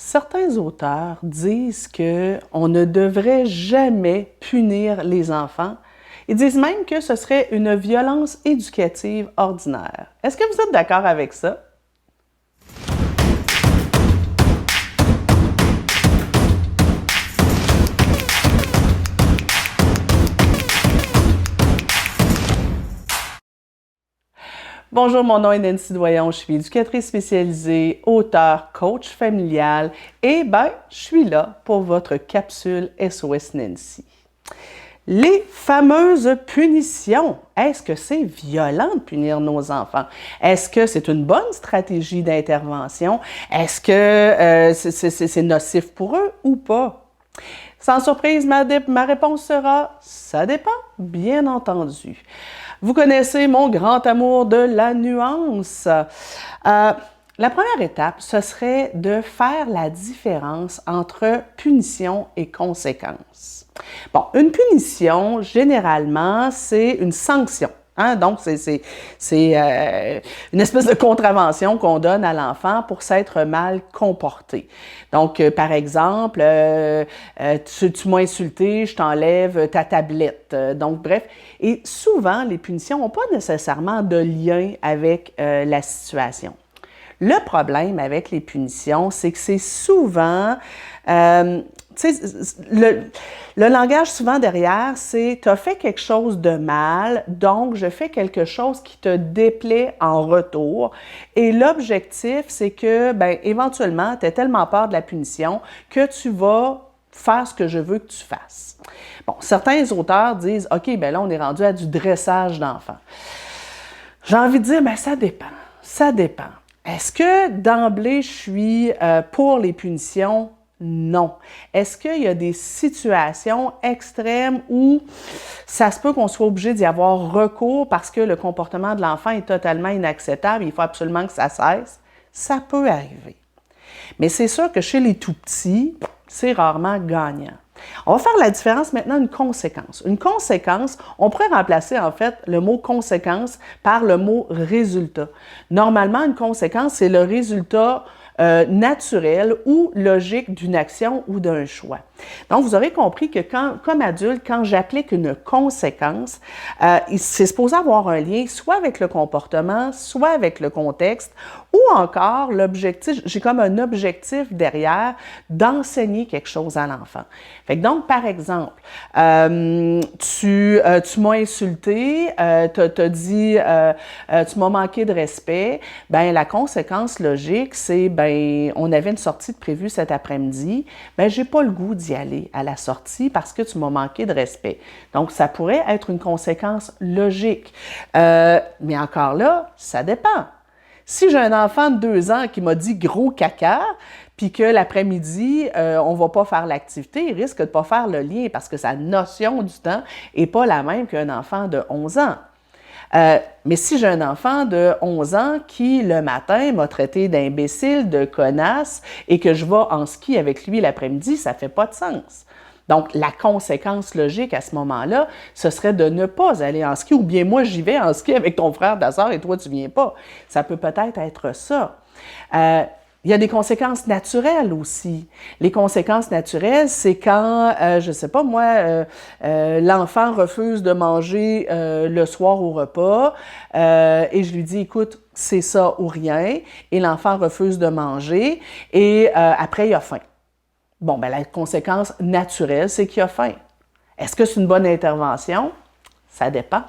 Certains auteurs disent qu'on ne devrait jamais punir les enfants. Ils disent même que ce serait une violence éducative ordinaire. Est-ce que vous êtes d'accord avec ça? Bonjour, mon nom est Nancy Doyon, je suis éducatrice spécialisée, auteure, coach familial et je suis là pour votre capsule SOS Nancy. Les fameuses punitions. Est-ce que c'est violent de punir nos enfants? Est-ce que c'est une bonne stratégie d'intervention? Est-ce que c'est nocif pour eux ou pas? Sans surprise, ma réponse sera « ça dépend », bien entendu. Vous connaissez mon grand amour de la nuance. La première étape, ce serait de faire la différence entre punition et conséquence. Bon, une punition, généralement, c'est une sanction. Donc, c'est une espèce de contravention qu'on donne à l'enfant pour s'être mal comporté. Donc, par exemple, tu m'as insulté, je t'enlève ta tablette. Donc, bref. Et souvent, les punitions n'ont pas nécessairement de lien avec la situation. Le problème avec les punitions, c'est que c'est souvent... le langage souvent derrière, c'est « tu as fait quelque chose de mal, donc je fais quelque chose qui te déplaît en retour ». Et l'objectif, c'est que, éventuellement, tu as tellement peur de la punition que tu vas faire ce que je veux que tu fasses. Bon, certains auteurs disent « OK, là, on est rendu à du dressage d'enfants ». J'ai envie de dire « ça dépend, ça dépend ». Est-ce que d'emblée, je suis pour les punitions? Non. Est-ce qu'il y a des situations extrêmes où ça se peut qu'on soit obligé d'y avoir recours parce que le comportement de l'enfant est totalement inacceptable, il faut absolument que ça cesse? Ça peut arriver. Mais c'est sûr que chez les tout-petits, c'est rarement gagnant. On va faire la différence maintenant, une conséquence. Une conséquence, on pourrait remplacer en fait le mot conséquence par le mot résultat. Normalement, une conséquence, c'est le résultat naturel ou logique d'une action ou d'un choix. Donc, vous aurez compris que comme adulte, quand j'applique une conséquence, c'est supposé avoir un lien soit avec le comportement, soit avec le contexte, ou encore l'objectif, j'ai comme un objectif derrière d'enseigner quelque chose à l'enfant. Fait que donc, par exemple, tu m'as insulté, t'as dit, tu m'as manqué de respect, la conséquence logique, c'est, on avait une sortie de prévue cet après-midi, j'ai pas le goût d'y aller à la sortie parce que tu m'as manqué de respect. Donc, ça pourrait être une conséquence logique. Mais encore là, ça dépend. Si j'ai un enfant de 2 ans qui m'a dit « gros caca », puis que l'après-midi, on ne va pas faire l'activité, il risque de ne pas faire le lien parce que sa notion du temps n'est pas la même qu'un enfant de 11 ans. Mais si j'ai un enfant de 11 ans qui, le matin, m'a traité d'imbécile, de connasse, et que je vais en ski avec lui l'après-midi, ça ne fait pas de sens. Donc, la conséquence logique à ce moment-là, ce serait de ne pas aller en ski, ou bien moi, j'y vais en ski avec ton frère, ta soeur, et toi, tu ne viens pas. Ça peut peut-être être ça. Il y a des conséquences naturelles aussi. Les conséquences naturelles, c'est quand, je ne sais pas moi, l'enfant refuse de manger le soir au repas et je lui dis, écoute, c'est ça ou rien, et l'enfant refuse de manger et après, il a faim. Bon, la conséquence naturelle, c'est qu'il a faim. Est-ce que c'est une bonne intervention? Ça dépend.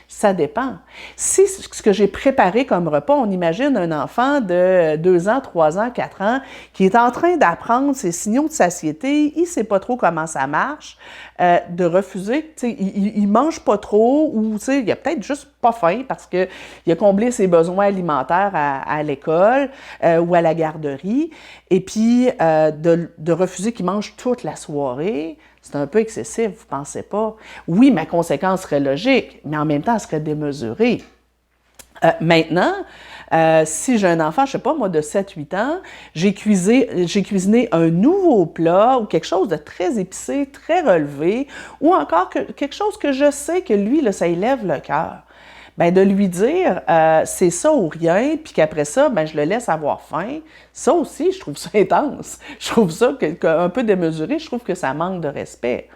Ça dépend. Si ce que j'ai préparé comme repas, on imagine un enfant de 2 ans, 3 ans, 4 ans qui est en train d'apprendre ses signaux de satiété, il ne sait pas trop comment ça marche, de refuser, il ne mange pas trop ou il a peut-être juste pas faim parce qu'il a comblé ses besoins alimentaires à l'école ou à la garderie et puis de refuser qu'il mange toute la soirée. C'est un peu excessif, vous ne pensez pas? Oui, ma conséquence serait logique, mais en même temps, elle serait démesurée. Maintenant, si j'ai un enfant, je ne sais pas, moi, de 7-8 ans, j'ai cuisiné un nouveau plat ou quelque chose de très épicé, très relevé, ou encore quelque chose que je sais que lui, là, ça élève le cœur. ben de lui dire c'est ça ou rien, puis qu'après ça, ben je le laisse avoir faim, ça aussi, je trouve ça intense. Je trouve ça un peu démesuré, je trouve que ça manque de respect.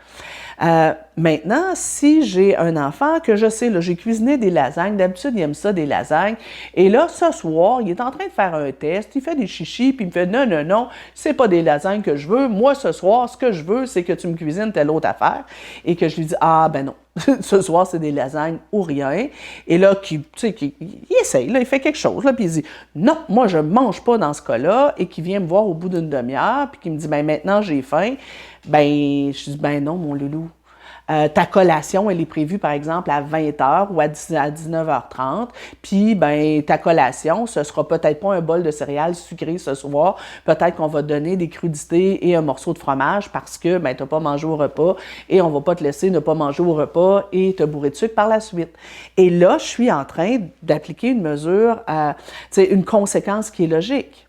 Maintenant, si j'ai un enfant que je sais, là, j'ai cuisiné des lasagnes, d'habitude, il aime ça, des lasagnes, et là, ce soir, il est en train de faire un test, il fait des chichis, puis il me fait non, non, non, c'est pas des lasagnes que je veux, moi, ce soir, ce que je veux, c'est que tu me cuisines telle autre affaire, et que je lui dis, ah, ben non. Ce soir, c'est des lasagnes ou rien. Et là, tu sais, il essaye, là, il fait quelque chose, là, puis il dit non, moi, je ne mange pas dans ce cas-là, et qui vient me voir au bout d'une demi-heure, puis qui me dit ben maintenant, j'ai faim. Ben, je dis ben non, mon loulou. Ta collation, elle est prévue, par exemple, à 20h ou à 19h30. Puis, ben, ta collation, ce sera peut-être pas un bol de céréales sucrées ce soir. Peut-être qu'on va te donner des crudités et un morceau de fromage parce que, ben, t'as pas mangé au repas et on va pas te laisser ne pas manger au repas et te bourrer de sucre par la suite. Et là, je suis en train d'appliquer une mesure, une conséquence qui est logique.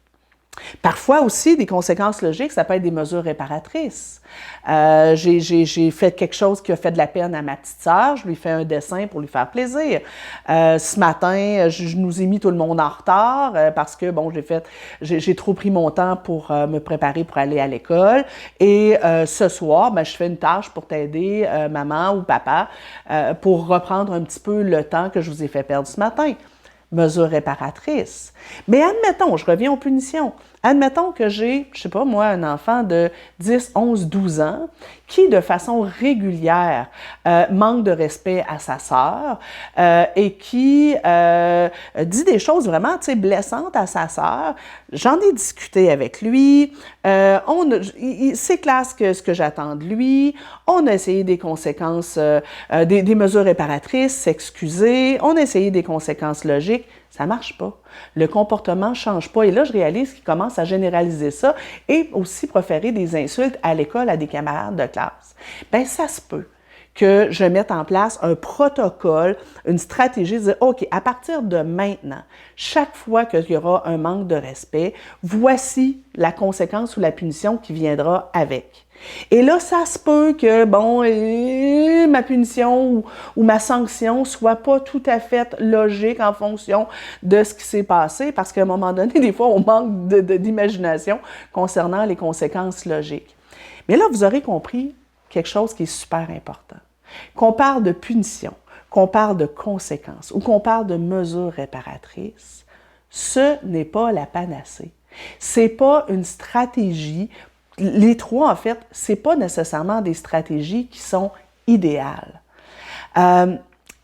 Parfois aussi, des conséquences logiques, ça peut être des mesures réparatrices. J'ai fait quelque chose qui a fait de la peine à ma petite sœur, je lui fais un dessin pour lui faire plaisir. Ce matin, je nous ai mis tout le monde en retard parce que, bon, j'ai trop pris mon temps pour me préparer pour aller à l'école. Et ce soir, ben, je fais une tâche pour t'aider, maman ou papa, pour reprendre un petit peu le temps que je vous ai fait perdre ce matin. Mesure réparatrice. Mais admettons, je reviens aux punitions. Admettons que j'ai, je sais pas moi, un enfant de 10, 11, 12 ans qui, de façon régulière, manque de respect à sa sœur et qui dit des choses vraiment, tu sais, blessantes à sa sœur. J'en ai discuté avec lui. C'est clair ce que j'attends de lui. On a essayé des conséquences, des mesures réparatrices, s'excuser. On a essayé des conséquences logiques. Ça marche pas. Le comportement change pas. Et là, je réalise qu'il commence à généraliser ça et aussi proférer des insultes à l'école à des camarades de classe. Bien, ça se peut que je mette en place un protocole, une stratégie, de dire, OK, à partir de maintenant, chaque fois qu'il y aura un manque de respect, voici la conséquence ou la punition qui viendra avec. Et là, ça se peut que, bon, ma punition ou ma sanction soit pas tout à fait logique en fonction de ce qui s'est passé, parce qu'à un moment donné, des fois, on manque d'imagination concernant les conséquences logiques. Mais là, vous aurez compris quelque chose qui est super important. Qu'on parle de punition, qu'on parle de conséquences ou qu'on parle de mesures réparatrices, ce n'est pas la panacée. C'est pas une stratégie. Les trois, en fait, c'est pas nécessairement des stratégies qui sont idéales.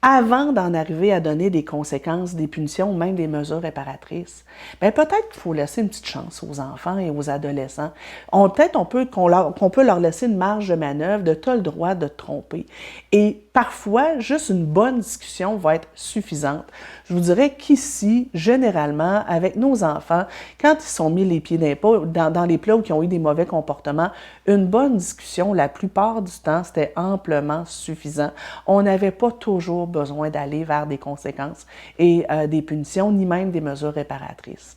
Avant d'en arriver à donner des conséquences, des punitions ou même des mesures réparatrices, bien peut-être qu'il faut laisser une petite chance aux enfants et aux adolescents. Peut-être qu'on peut leur laisser une marge de manœuvre de t'as le droit de te tromper. Et parfois, juste une bonne discussion va être suffisante. Je vous dirais qu'ici, généralement, avec nos enfants, quand ils sont mis les pieds dans les plats ou qui ont eu des mauvais comportements, une bonne discussion, la plupart du temps, c'était amplement suffisant. On n'avait pas toujours besoin d'aller vers des conséquences et des punitions, ni même des mesures réparatrices.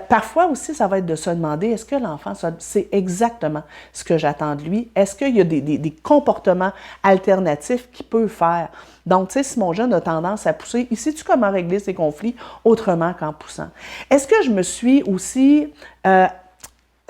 Parfois aussi, ça va être de se demander, est-ce que l'enfant sait exactement ce que j'attends de lui? Est-ce qu'il y a des comportements alternatifs qu'il peut faire? Donc, tu sais, si mon jeune a tendance à pousser, sais-tu comment régler ces conflits autrement qu'en poussant? Est-ce que je me suis aussi...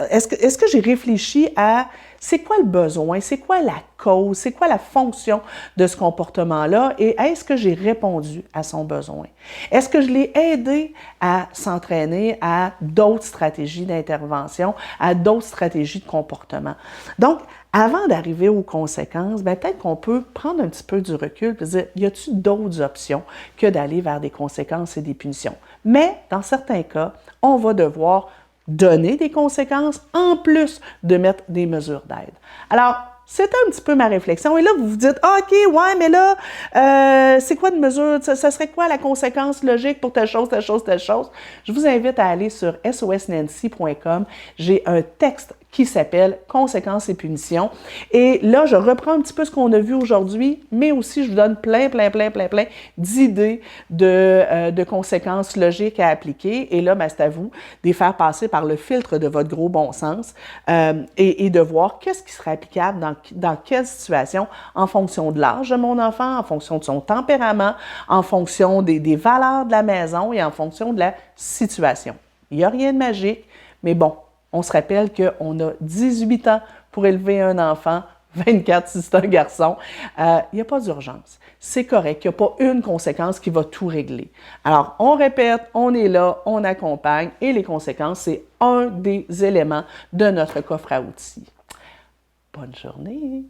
Est-ce que j'ai réfléchi à c'est quoi le besoin, c'est quoi la cause, c'est quoi la fonction de ce comportement-là et est-ce que j'ai répondu à son besoin? Est-ce que je l'ai aidé à s'entraîner à d'autres stratégies d'intervention, à d'autres stratégies de comportement? Donc, avant d'arriver aux conséquences, bien, peut-être qu'on peut prendre un petit peu du recul et dire, y a-t-il d'autres options que d'aller vers des conséquences et des punitions? Mais, dans certains cas, on va devoir donner des conséquences en plus de mettre des mesures d'aide. Alors, c'était un petit peu ma réflexion. Et là, vous vous dites, ah, OK, ouais, mais là, c'est quoi de mesure? Ça serait quoi la conséquence logique pour telle chose, telle chose, telle chose? Je vous invite à aller sur sosnancy.com. J'ai un texte qui s'appelle Conséquences et punitions. Et là, je reprends un petit peu ce qu'on a vu aujourd'hui, mais aussi je vous donne plein d'idées de conséquences logiques à appliquer. Et là, ben, c'est à vous de les faire passer par le filtre de votre gros bon sens et de voir qu'est-ce qui serait applicable dans quelle situation en fonction de l'âge de mon enfant, en fonction de son tempérament, en fonction des valeurs de la maison et en fonction de la situation. Il n'y a rien de magique, mais bon, on se rappelle qu'on a 18 ans pour élever un enfant, 24 si c'est un garçon. Il n'y a pas d'urgence. C'est correct. Il n'y a pas une conséquence qui va tout régler. Alors, on répète, on est là, on accompagne et les conséquences, c'est un des éléments de notre coffre à outils. Bonne journée!